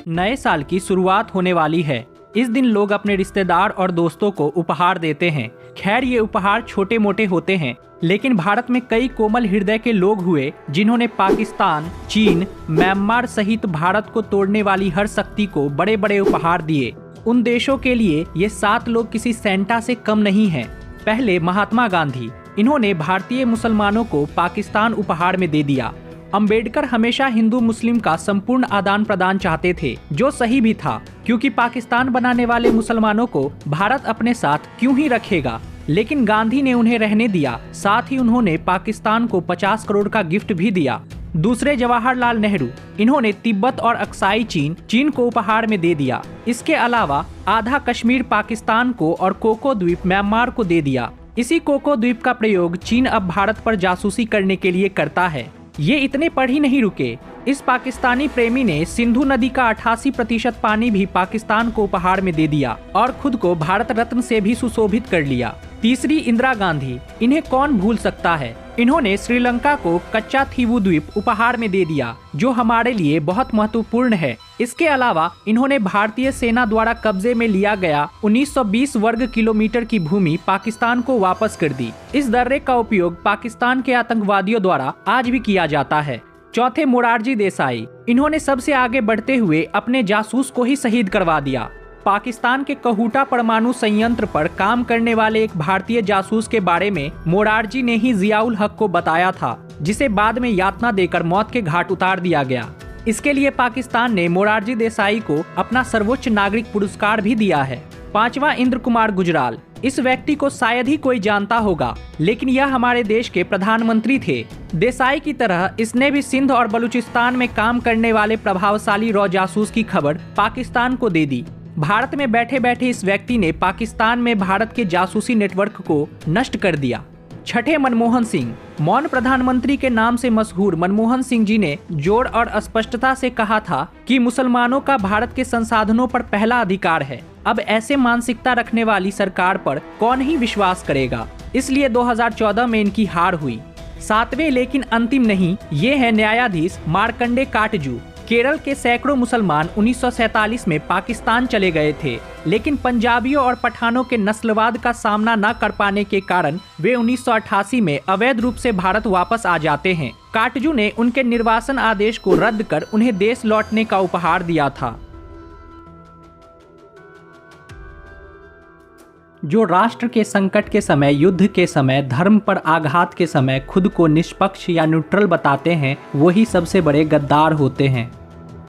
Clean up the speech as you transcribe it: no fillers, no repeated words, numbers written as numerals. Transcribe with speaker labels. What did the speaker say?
Speaker 1: नए साल की शुरुआत होने वाली है। इस दिन लोग अपने रिश्तेदार और दोस्तों को उपहार देते हैं। खैर ये उपहार छोटे मोटे होते हैं, लेकिन भारत में कई कोमल हृदय के लोग हुए जिन्होंने पाकिस्तान, चीन, म्यांमार सहित भारत को तोड़ने वाली हर शक्ति को बड़े बड़े उपहार दिए। उन देशों के लिए ये 7 लोग किसी सेंटा से कम नहीं हैं। पहले महात्मा गांधी, इन्होंने भारतीय मुसलमानों को पाकिस्तान उपहार में दे दिया। अंबेडकर हमेशा हिंदू मुस्लिम का संपूर्ण आदान प्रदान चाहते थे, जो सही भी था, क्योंकि पाकिस्तान बनाने वाले मुसलमानों को भारत अपने साथ क्यों ही रखेगा। लेकिन गांधी ने उन्हें रहने दिया। साथ ही उन्होंने पाकिस्तान को 50 करोड़ का गिफ्ट भी दिया। दूसरे जवाहरलाल नेहरू, इन्होंने तिब्बत और अक्साई चीन को उपहार में दे दिया। इसके अलावा आधा कश्मीर पाकिस्तान को और कोको द्वीप म्यांमार को दे दिया। इसी कोको द्वीप का प्रयोग चीन अब भारत पर जासूसी करने के लिए करता है। ये इतने पर ही नहीं रुके। इस पाकिस्तानी प्रेमी ने सिंधु नदी का 88% पानी भी पाकिस्तान को उपहार में दे दिया और खुद को भारत रत्न से भी सुशोभित कर लिया। तीसरी इंदिरा गांधी, इन्हें कौन भूल सकता है। इन्होंने श्रीलंका को कच्चा थीवू द्वीप उपहार में दे दिया, जो हमारे लिए बहुत महत्वपूर्ण है। इसके अलावा इन्होंने भारतीय सेना द्वारा कब्जे में लिया गया 1920 वर्ग किलोमीटर की भूमि पाकिस्तान को वापस कर दी। इस दर्रे का उपयोग पाकिस्तान के आतंकवादियों द्वारा आज भी किया जाता है। चौथे मोरारजी देसाई, इन्होंने सबसे आगे बढ़ते हुए अपने जासूस को ही शहीद करवा दिया। पाकिस्तान के कहूटा परमाणु संयंत्र पर काम करने वाले एक भारतीय जासूस के बारे में मोरारजी ने ही जियाउल हक को बताया था, जिसे बाद में यातना देकर मौत के घाट उतार दिया गया। इसके लिए पाकिस्तान ने मोरारजी देसाई को अपना सर्वोच्च नागरिक पुरस्कार भी दिया है। पांचवा इंद्र कुमार गुजराल, इस व्यक्ति को शायद ही कोई जानता होगा, लेकिन यह हमारे देश के प्रधानमंत्री थे। देसाई की तरह इसने भी सिंध और बलूचिस्तान में काम करने वाले प्रभावशाली रॉ जासूस की खबर पाकिस्तान को दे दी। भारत में बैठे बैठे इस व्यक्ति ने पाकिस्तान में भारत के जासूसी नेटवर्क को नष्ट कर दिया। छठे मनमोहन सिंह, मौन प्रधानमंत्री के नाम से मशहूर मनमोहन सिंह जी ने जोर और स्पष्टता से कहा था कि मुसलमानों का भारत के संसाधनों पर पहला अधिकार है। अब ऐसे मानसिकता रखने वाली सरकार पर कौन ही विश्वास करेगा। इसलिए 2014 में इनकी हार हुई। सातवें लेकिन अंतिम नहीं, ये है न्यायाधीश मार्कंडे काटजू। केरल के सैकड़ों मुसलमान 1947 में पाकिस्तान चले गए थे, लेकिन पंजाबियों और पठानों के नस्लवाद का सामना न कर पाने के कारण वे 1988 में अवैध रूप से भारत वापस आ जाते हैं। काटजू ने उनके निर्वासन आदेश को रद्द कर उन्हें देश लौटने का उपहार दिया था। जो राष्ट्र के संकट के समय, युद्ध के समय, धर्म पर आघात के समय खुद को निष्पक्ष या न्यूट्रल बताते हैं, वही सबसे बड़े गद्दार होते हैं।